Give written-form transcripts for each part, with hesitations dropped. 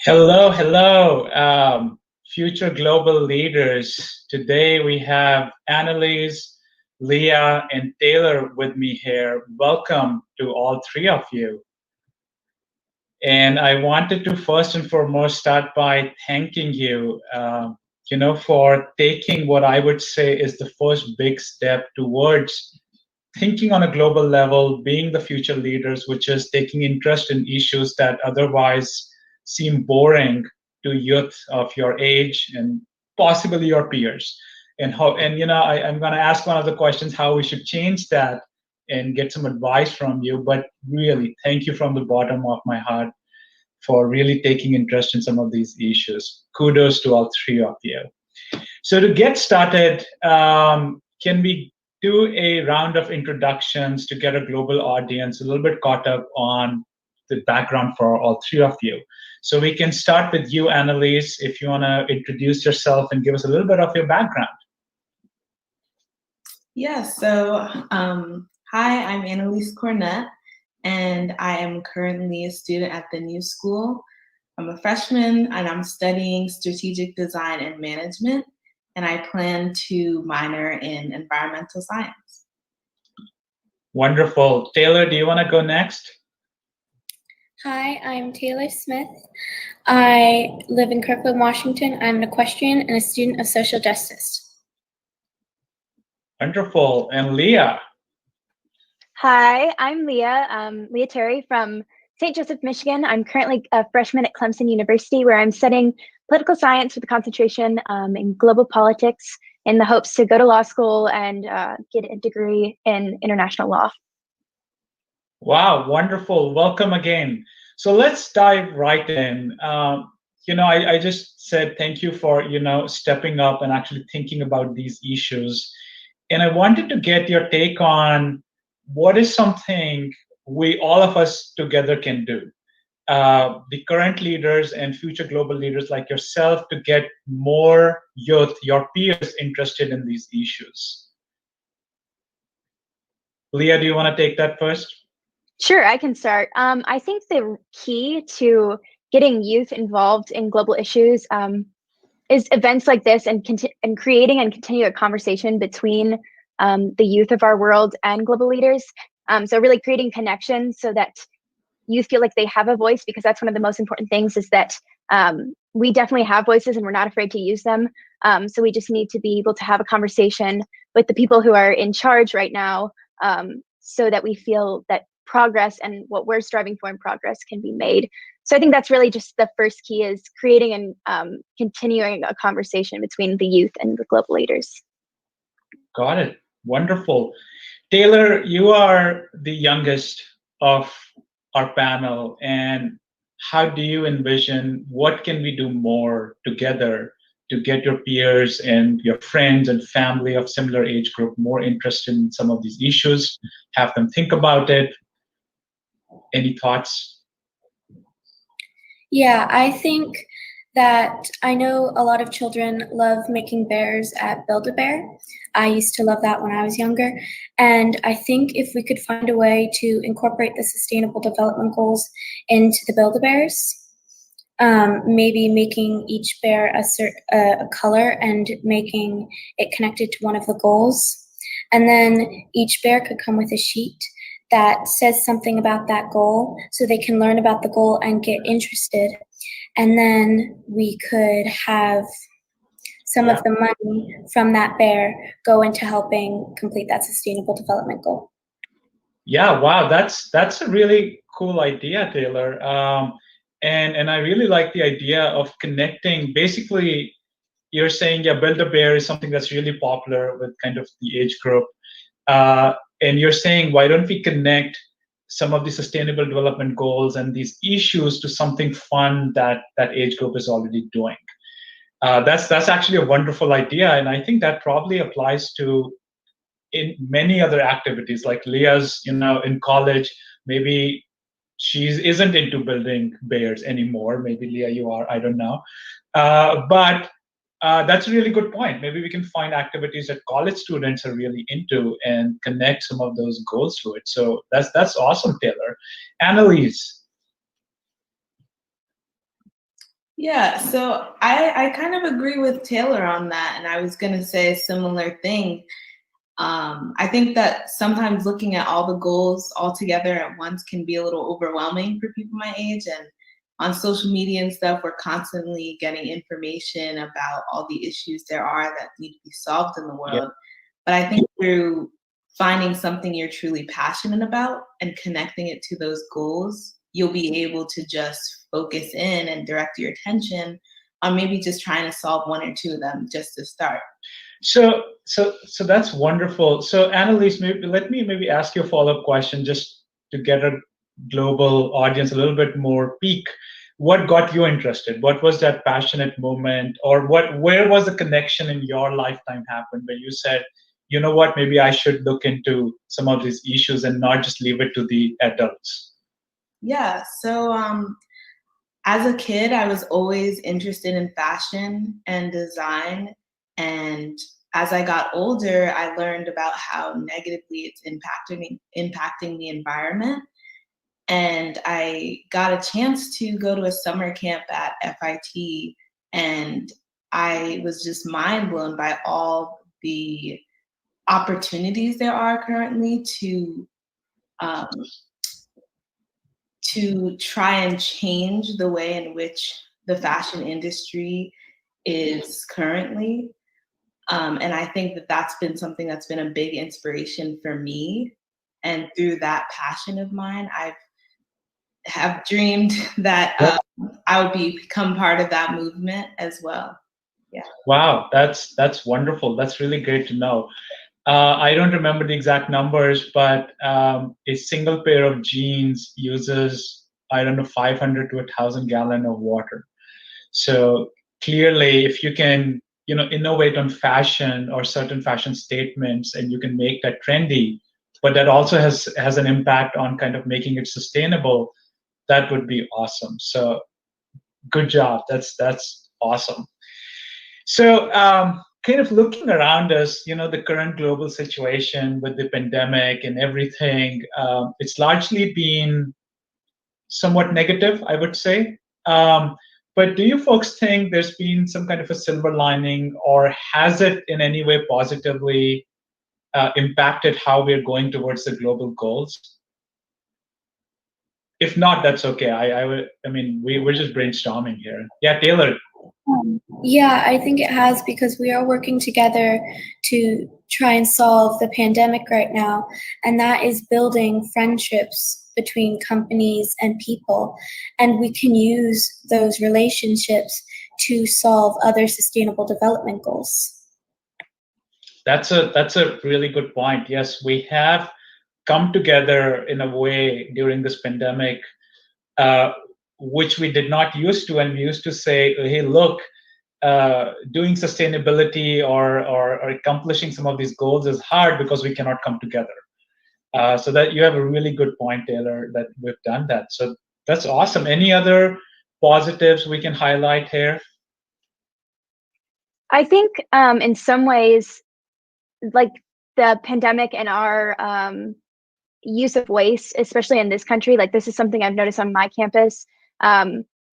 Hello, hello, future global leaders. Today we have Annalise, Leah, and Taylor with me here. Welcome to all three of you. And I wanted to first and foremost start by thanking you, for taking what I would say is the first big step towards thinking on a global level, being the future leaders, which is taking interest in issues that otherwise seem boring to youth of your age and possibly your peers. I'm going to ask one of the questions how we should change that and get some advice from you. But really, thank you from the bottom of my heart for really taking interest in some of these issues. Kudos to all three of you. So to get started, can we do a round of introductions to get a global audience a little bit caught up on the background for all three of you? So we can start with you, Annalise, if you want to introduce yourself and give us a little bit of your background. Hi, I'm Annalise Cornett, and I am currently a student at the New School. I'm a freshman, and I'm studying strategic design and management, and I plan to minor in environmental science. Wonderful. Taylor, do you want to go next? Hi, I'm Taylor Smith. I live in Kirkland, Washington. I'm an equestrian and a student of social justice. Wonderful. And Leah? Hi, I'm Leah, Leah Terry from St. Joseph, Michigan. I'm currently a freshman at Clemson University, where I'm studying political science with a concentration in global politics in the hopes to go to law school and get a degree in international law. Wow, wonderful. Welcome again. So let's dive right in. I just said thank you for, stepping up and actually thinking about these issues. And I wanted to get your take on what is something all of us together can do, the current leaders and future global leaders like yourself, to get more youth, your peers, interested in these issues. Leah, do you want to take that first? Sure, I can start. I think the key to getting youth involved in global issues is events like this and creating and continue a conversation between the youth of our world and global leaders. So really creating connections so that youth feel like they have a voice, because that's one of the most important things, is that we definitely have voices and we're not afraid to use them. So we just need to be able to have a conversation with the people who are in charge right now, so that we feel that progress and what we're striving for in progress can be made. So I think that's really just the first key, is creating and continuing a conversation between the youth and the global leaders. Got it. Wonderful. Taylor, you are the youngest of our panel, and how do you envision what can we do more together to get your peers and your friends and family of similar age group more interested in some of these issues, have them think about it? Any thoughts? Yeah, I think that I know a lot of children love making bears at Build-A-Bear. I used to love that when I was younger. And I think if we could find a way to incorporate the Sustainable Development Goals into the Build-A-Bears, maybe making each bear a color and making it connected to one of the goals. And then each bear could come with a sheet that says something about that goal, so they can learn about the goal and get interested. And then we could have some of the money from that bear go into helping complete that sustainable development goal. Yeah, wow, that's a really cool idea, Taylor. And I really like the idea of connecting. Basically, you're saying, yeah, Build-A-Bear is something that's really popular with kind of the age group. And you're saying, why don't we connect some of the sustainable development goals and these issues to something fun that age group is already doing? That's actually a wonderful idea, and I think that probably applies to in many other activities. Like Leah's, in college, maybe she isn't into building bears anymore. Maybe Leah, you are. I don't know, but that's a really good point. Maybe we can find activities that college students are really into and connect some of those goals to it. So that's awesome, Taylor. Annalise. Yeah, so I kind of agree with Taylor on that, and I was going to say a similar thing. I think that sometimes looking at all the goals all together at once can be a little overwhelming for people my age. And on social media and stuff, we're constantly getting information about all the issues there are that need to be solved in the Yeah. world. But I think through finding something you're truly passionate about and connecting it to those goals, you'll be able to just focus in and direct your attention on maybe just trying to solve one or two of them just to start. So that's wonderful. So Annalise, let me maybe ask you a follow-up question just to get a global audience a little bit more peak. What got you interested? What was that passionate moment, or where was the connection in your lifetime happened where you said, you know what, maybe I should look into some of these issues and not just leave it to the adults? Yeah, so as a kid, I was always interested in fashion and design. And as I got older, I learned about how negatively it's impacting the environment. And I got a chance to go to a summer camp at FIT, and I was just mind blown by all the opportunities there are currently um, to try and change the way in which the fashion industry is currently. And I think that that's been something that's been a big inspiration for me. And through that passion of mine, I have dreamed that I would become part of that movement as well. Yeah. Wow, that's wonderful. That's really great to know. I don't remember the exact numbers, but a single pair of jeans uses, I don't know, 500 to 1,000 gallon of water. So clearly, if you can, innovate on fashion or certain fashion statements, and you can make that trendy, but that also has an impact on kind of making it sustainable, that would be awesome. So good job. That's awesome. So, kind of looking around us, the current global situation with the pandemic and everything, it's largely been somewhat negative, I would say. But do you folks think there's been some kind of a silver lining, or has it in any way positively impacted how we're going towards the global goals? If not, that's okay. I mean, we're just brainstorming here. Yeah, Taylor. Yeah, I think it has because we are working together to try and solve the pandemic right now, and that is building friendships between companies and people. And we can use those relationships to solve other sustainable development goals. That's a really good point. Yes, we have come together in a way during this pandemic, uh, which we did not used to. And we used to say, hey, look, doing sustainability or accomplishing some of these goals is hard because we cannot come together. So that you have a really good point, Taylor, that we've done that. So that's awesome. Any other positives we can highlight here? I think in some ways, like the pandemic and our use of waste, especially in this country, like this is something I've noticed on my campus.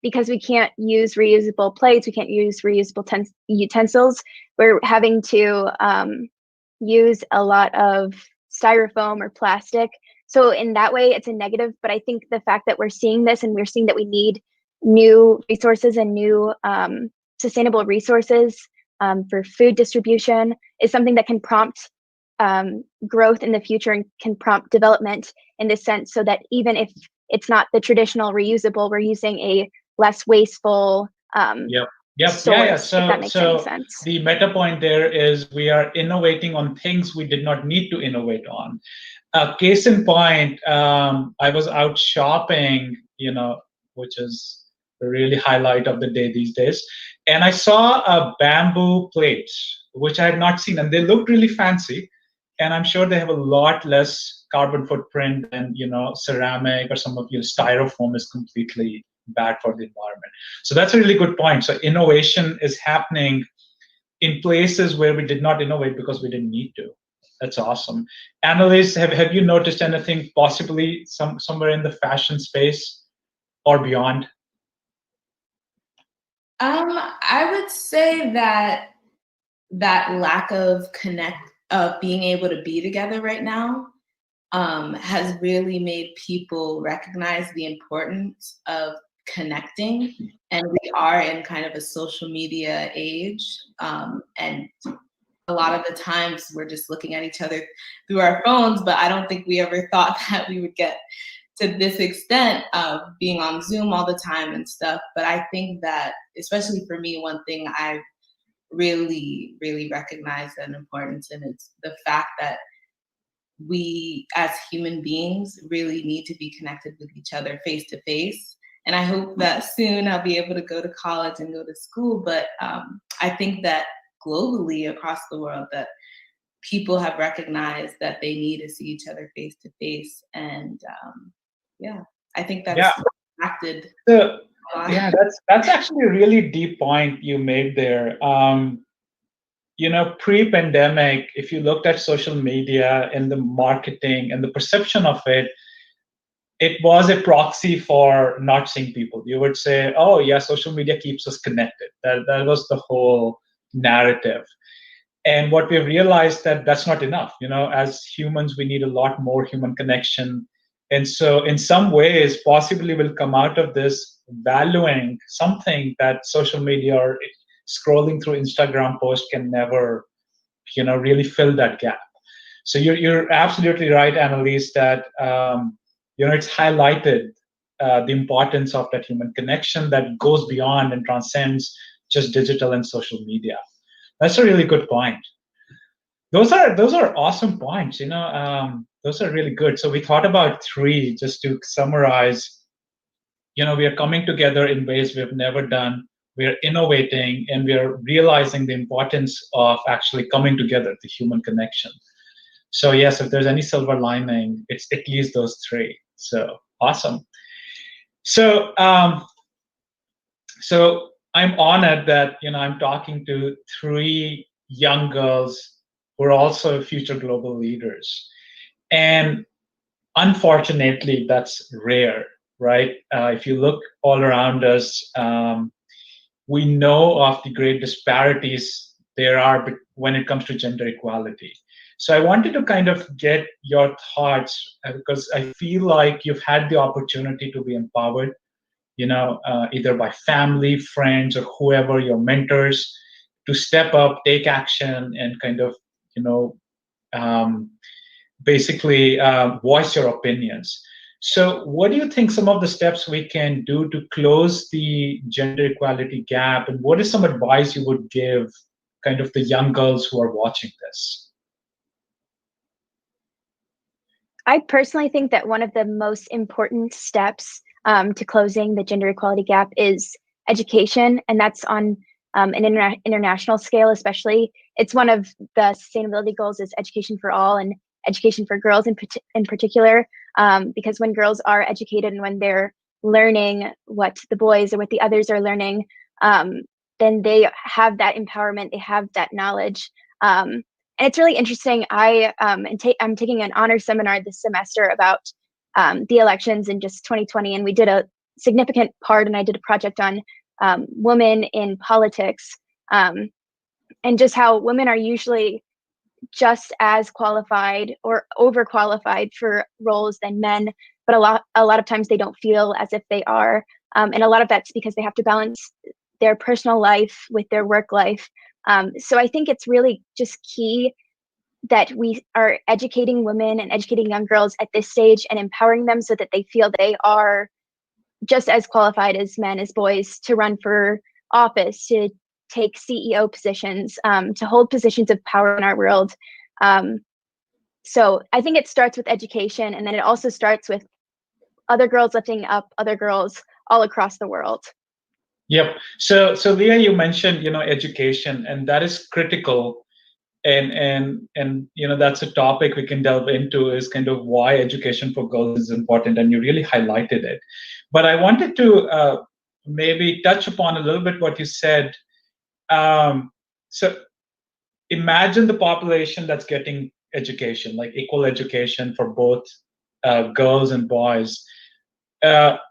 Because we can't use reusable plates, we can't use reusable utensils. We're having to use a lot of styrofoam or plastic. So in that way, it's a negative. But I think the fact that we're seeing this and we're seeing that we need new resources and new sustainable resources for food distribution is something that can prompt growth in the future and can prompt development in this sense, so that even if it's not the traditional reusable, we're using a less wasteful Yep. source, Yeah. if that makes any sense. The meta point there is we are innovating on things we did not need to innovate on. Case in point, I was out shopping, which is the really highlight of the day these days, and I saw a bamboo plate, which I had not seen, and they looked really fancy, and I'm sure they have a lot less carbon footprint than ceramic, or some of your styrofoam is completely bad for the environment. So that's a really good point. So innovation is happening in places where we did not innovate because we didn't need to. That's awesome. Annalise, have you noticed anything possibly somewhere in the fashion space or beyond? I would say that lack of being able to be together right now has really made people recognize the importance of connecting. And we are in kind of a social media age. And a lot of the times we're just looking at each other through our phones, but I don't think we ever thought that we would get to this extent of being on Zoom all the time and stuff. But I think that, especially for me, one thing I've really, really recognized an importance in is the fact that we as human beings really need to be connected with each other face to face. And I hope that soon I'll be able to go to college and go to school. But I think that globally across the world that people have recognized that they need to see each other face to face. And yeah, I think that's Yeah. acted. So, yeah, that's actually a really deep point you made there. Pre-pandemic, if you looked at social media and the marketing and the perception of it, it was a proxy for not seeing people. You would say, "Oh, yeah, social media keeps us connected." That was the whole narrative. And what we've realized that that's not enough. As humans, we need a lot more human connection. And so, in some ways, possibly will come out of this valuing something that social media or scrolling through Instagram post can never, really fill that gap. So you're absolutely right, Annalise, that it's highlighted the importance of that human connection that goes beyond and transcends just digital and social media. That's a really good point. Those are awesome points. Those are really good. So we thought about three just to summarize. We are coming together in ways we've never done. We are innovating, and we are realizing the importance of actually coming together, the human connection. So yes, if there's any silver lining, it's at least those three. So awesome. So so I'm honored that I'm talking to three young girls who are also future global leaders, and unfortunately, that's rare, right? If you look all around us, we know of the great disparities there are when it comes to gender equality. So I wanted to kind of get your thoughts because I feel like you've had the opportunity to be empowered, either by family, friends, or whoever, your mentors, to step up, take action, and kind of, um, basically voice your opinions. So, what do you think some of the steps we can do to close the gender equality gap, and what is some advice you would give kind of the young girls who are watching this? I personally think that one of the most important steps to closing the gender equality gap is education, and that's on an international scale, especially. It's one of the sustainability goals is education for all and education for girls in particular, because when girls are educated and when they're learning what the boys or what the others are learning, then they have that empowerment, they have that knowledge. And it's really interesting. I'm taking an honor seminar this semester about the elections in just 2020, and we did a significant part, and I did a project on women in politics, and just how women are usually just as qualified or overqualified for roles than men, but a lot of times they don't feel as if they are, and a lot of that's because they have to balance their personal life with their work life. So I think it's really just key that we are educating women and educating young girls at this stage and empowering them so that they feel they are just as qualified as men, as boys, to run for office, to take CEO positions, to hold positions of power in our world. So I think it starts with education, and then it also starts with other girls lifting up other girls all across the world. Yep. So Leah, you mentioned education, and that is critical. And that's a topic we can delve into, is kind of why education for girls is important, and you really highlighted it. But I wanted to maybe touch upon a little bit what you said. So imagine the population that's getting education, like equal education for both girls and boys.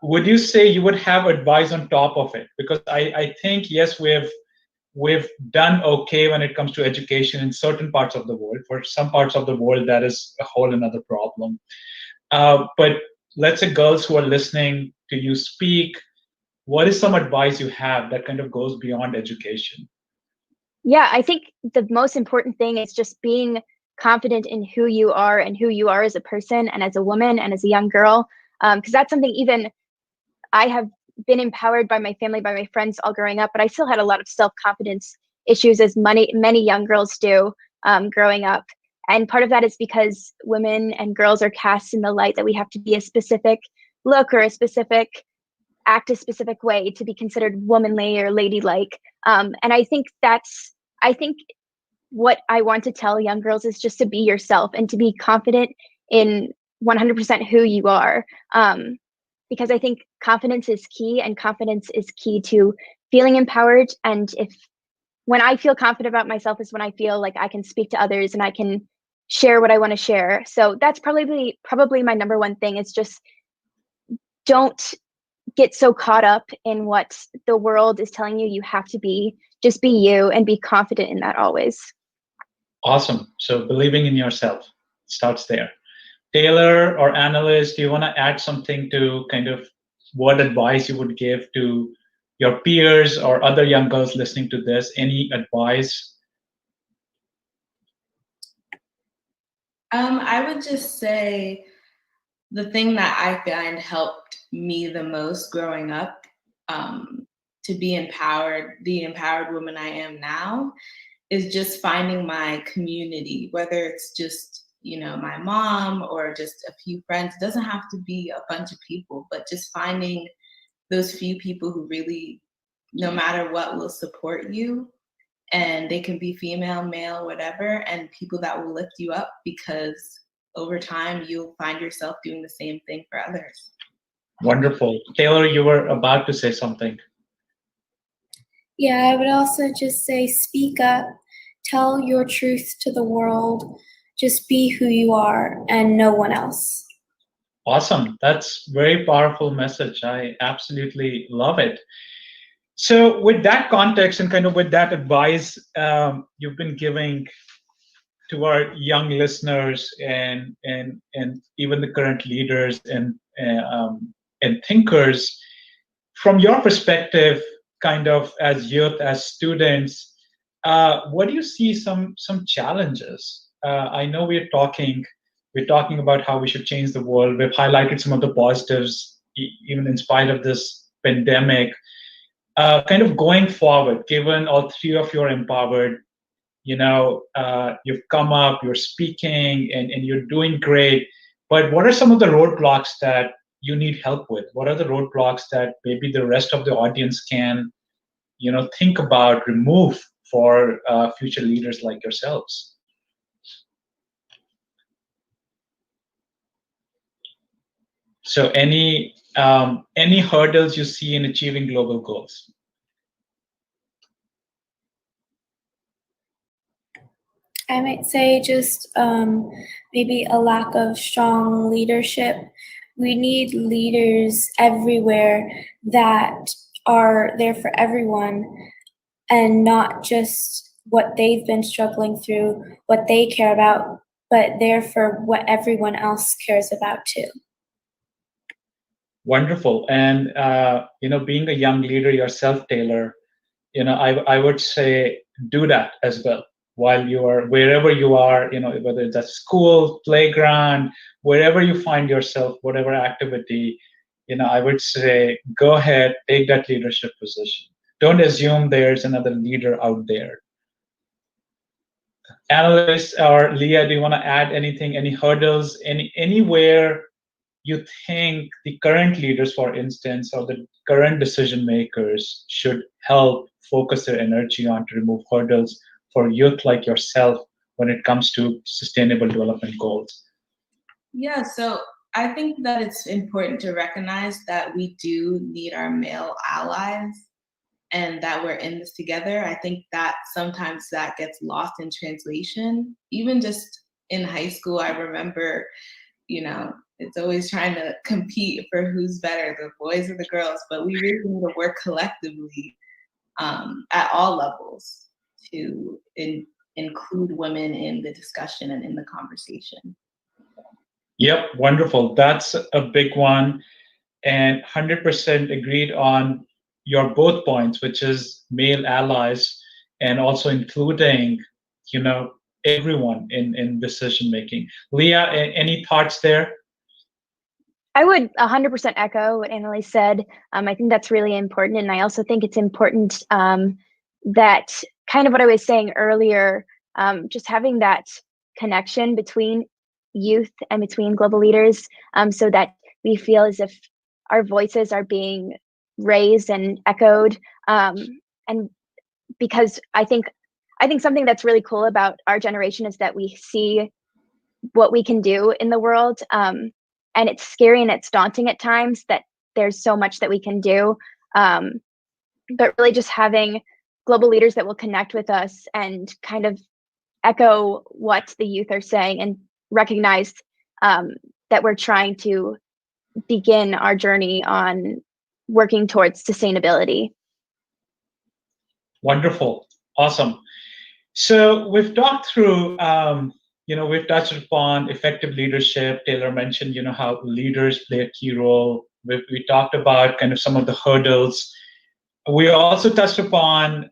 would you say you would have advice on top of it? Because I think, yes, we've done okay when it comes to education in certain parts of the world. For some parts of the world, that is a whole another problem. But let's say girls who are listening to you speak, what is some advice you have that kind of goes beyond education? Yeah, I think the most important thing is just being confident in who you are and who you are as a person and as a woman and as a young girl. Because that's something even I have been empowered by my family, by my friends all growing up, but I still had a lot of self-confidence issues, as many young girls do growing up. And part of that is because women and girls are cast in the light that we have to be a specific look or a specific act a specific way to be considered womanly or ladylike. And I think what I want to tell young girls is just to be yourself and to be confident in 100% who you are. Because I think confidence is key, and confidence is key to feeling empowered. And when I feel confident about myself is when I feel like I can speak to others and I can share what I want to share. So that's probably my number one thing is just don't get so caught up in what the world is telling you you have to be. Just be you and be confident in that always. Awesome. So believing in yourself starts there. Taylor or Annalise, do you want to add something to kind of what advice you would give to your peers or other young girls listening to this? Any advice? I would just say the thing that I find helped me the most growing up to be empowered, the empowered woman I am now, is just finding my community, whether it's just, my mom or just a few friends. It doesn't have to be a bunch of people, but just finding those few people who really, no matter what, will support you. And they can be female, male, whatever, and people that will lift you up, because over time you'll find yourself doing the same thing for others. Wonderful. Taylor, you were about to say something. Yeah, I would also just say speak up, tell your truth to the world, just be who you are and no one else. Awesome. That's very powerful message. I absolutely love it. So with that context and kind of with that advice you've been giving to our young listeners and even the current leaders and thinkers, from your perspective, kind of as youth, as students, what do you see some challenges? I know we're talking about how we should change the world. We've highlighted some of the positives, even in spite of this pandemic. Kind of going forward, given all three of you are empowered, you've come up, you're speaking, and you're doing great. But what are some of the roadblocks that you need help with? What are the roadblocks that maybe the rest of the audience can, think about, remove for future leaders like yourselves? So any hurdles you see in achieving global goals? I might say just maybe a lack of strong leadership. We need leaders everywhere that are there for everyone and not just what they've been struggling through, what they care about, but there for what everyone else cares about too. Wonderful. And being a young leader yourself, Taylor, I would say do that as well while you are wherever you are, whether it's at school, playground, wherever you find yourself, whatever activity, I would say go ahead, take that leadership position. Don't assume there's another leader out there. Annalise or Leah, do you want to add anything, any hurdles, anywhere you think the current leaders, for instance, or the current decision makers should help focus their energy on to remove hurdles for youth like yourself when it comes to sustainable development goals? Yeah, so I think that it's important to recognize that we do need our male allies and that we're in this together. I think that sometimes that gets lost in translation. Even just in high school, I remember, it's always trying to compete for who's better, the boys or the girls, but we really need to work collectively at all levels to include women in the discussion and in the conversation. Yep, wonderful. That's a big one. And 100% agreed on your both points, which is male allies and also including, everyone in decision making. Leah, any thoughts there? I would 100% echo what Annalise said. I think that's really important. And I also think it's important that kind of what I was saying earlier, just having that connection between youth and between global leaders, so that we feel as if our voices are being raised and echoed. And because I think something that's really cool about our generation is that we see what we can do in the world. And it's scary and it's daunting at times that there's so much that we can do. But really just having global leaders that will connect with us and kind of echo what the youth are saying and recognize that we're trying to begin our journey on working towards sustainability. Wonderful. Awesome. So we've talked through, we've touched upon effective leadership. Taylor mentioned, how leaders play a key role. We talked about kind of some of the hurdles. We also touched upon,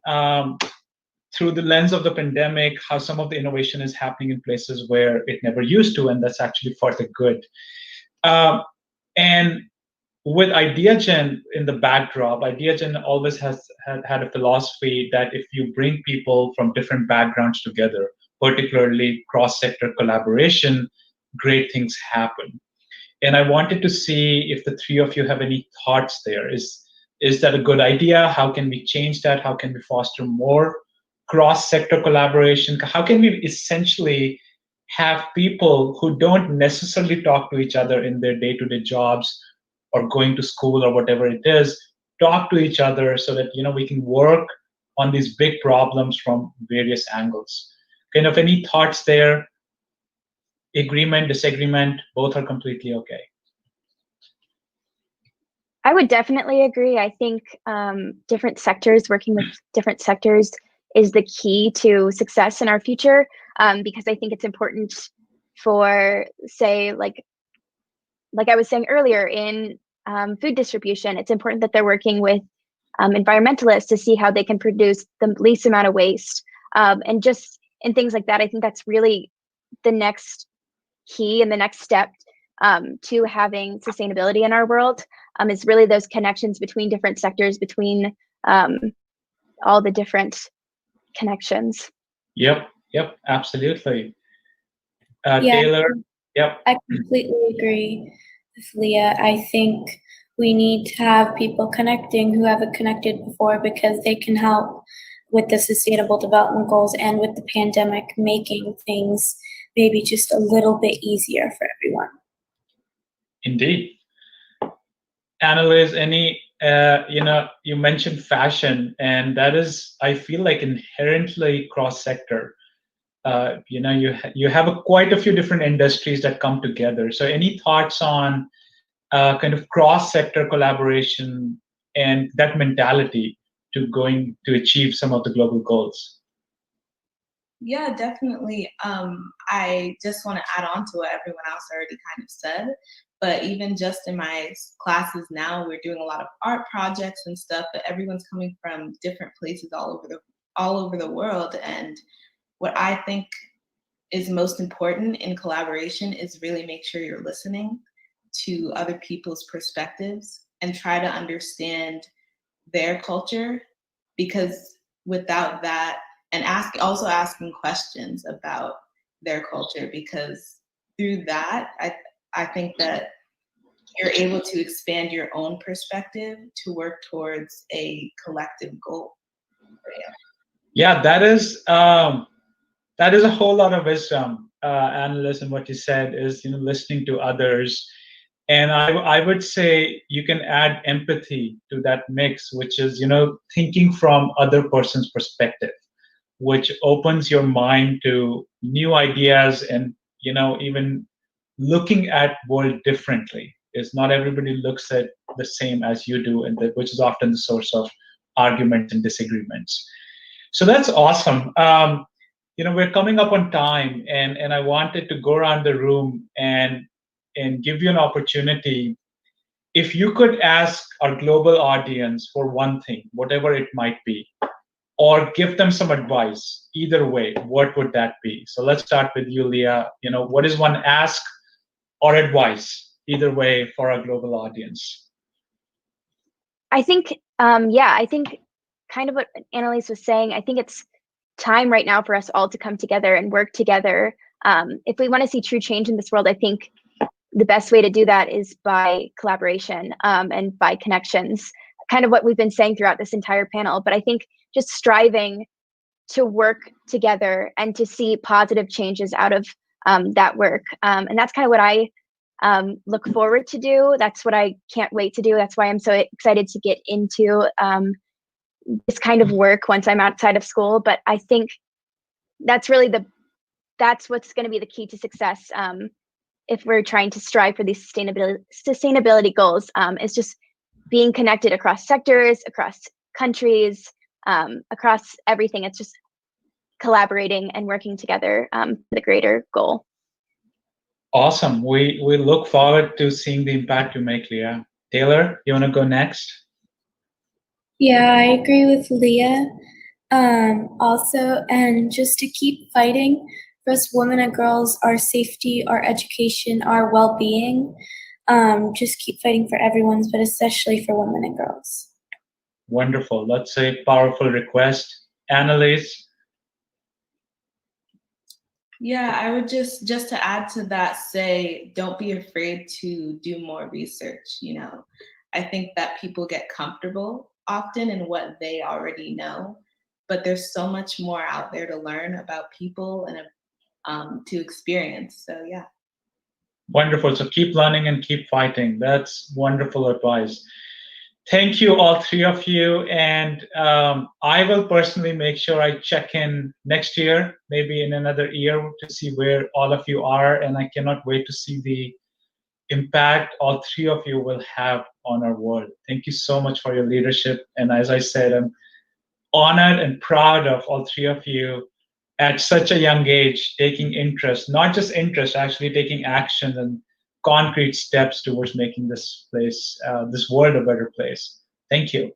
through the lens of the pandemic, how some of the innovation is happening in places where it never used to, and that's actually for the good. And with Ideagen in the backdrop, Ideagen always has had a philosophy that if you bring people from different backgrounds together, particularly cross-sector collaboration, great things happen. And I wanted to see if the three of you have any thoughts there. Is that a good idea? How can we change that? How can we foster more cross-sector collaboration? How can we essentially have people who don't necessarily talk to each other in their day-to-day jobs or going to school or whatever it is, talk to each other so that we can work on these big problems from various angles? Kind of any thoughts there? Agreement, disagreement, both are completely okay. I would definitely agree. I think different sectors, working with different sectors is the key to success in our future, because I think it's important for, say, like I was saying earlier, in food distribution, it's important that they're working with environmentalists to see how they can produce the least amount of waste, and just in things like that. I think that's really the next key and the next step to having sustainability in our world, is really those connections between different sectors, between all the different connections. Yep, absolutely. Yeah. Taylor, yep. I completely agree with Leah. I think we need to have people connecting who haven't connected before, because they can help with the sustainable development goals and with the pandemic, making things maybe just a little bit easier for everyone. Indeed. Annalise, any, you mentioned fashion, and that is, I feel like, inherently cross-sector. You have quite a few different industries that come together. So any thoughts on kind of cross-sector collaboration and that mentality to achieve some of the global goals? Yeah, definitely. I just want to add on to what everyone else already kind of said. But even just in my classes now, we're doing a lot of art projects and stuff, but everyone's coming from different places all over the world. And what I think is most important in collaboration is really make sure you're listening to other people's perspectives and try to understand their culture, because without that, and also asking questions about their culture, because through that, I think that you're able to expand your own perspective to work towards a collective goal. Yeah, that is a whole lot of wisdom, Annalise, in what you said, is listening to others. And I would say you can add empathy to that mix, which is thinking from other person's perspective, which opens your mind to new ideas and even looking at world differently. Is not everybody looks at the same as you do, and which is often the source of arguments and disagreements. So that's awesome. We're coming up on time, and I wanted to go around the room and give you an opportunity. If you could ask our global audience for one thing, whatever it might be, or give them some advice, either way, what would that be? So let's start with you, Leah. What is one ask or advice, either way, for our global audience? I think, I think kind of what Annalise was saying, I think it's time right now for us all to come together and work together. If we want to see true change in this world, I think the best way to do that is by collaboration and by connections, kind of what we've been saying throughout this entire panel. But I think just striving to work together and to see positive changes out of that work. And that's kind of what I look forward to do. That's what I can't wait to do. That's why I'm so excited to get into this kind of work once I'm outside of school. But I think that's really that's what's going to be the key to success if we're trying to strive for these sustainability goals, is just being connected across sectors, across countries, across everything. It's just collaborating and working together for the greater goal. Awesome. We look forward to seeing the impact you make, Leah. Taylor, you want to go next? Yeah, I agree with Leah. Also, and just to keep fighting for us women and girls, our safety, our education, our well-being. Just keep fighting for everyone's, but especially for women and girls. Wonderful. That's a powerful request. Annalise? Yeah, I would just to add to that, say, don't be afraid to do more research. I think that people get comfortable often in what they already know, but there's so much more out there to learn about people and to experience. So yeah. Wonderful. So keep learning and keep fighting. That's wonderful advice. Thank you, all three of you. And I will personally make sure I check in next year, maybe in another year, to see where all of you are. And I cannot wait to see the impact all three of you will have on our world. Thank you so much for your leadership. And as I said, I'm honored and proud of all three of you at such a young age, taking interest, not just interest, actually taking action and concrete steps towards making this place, this world, a better place. Thank you.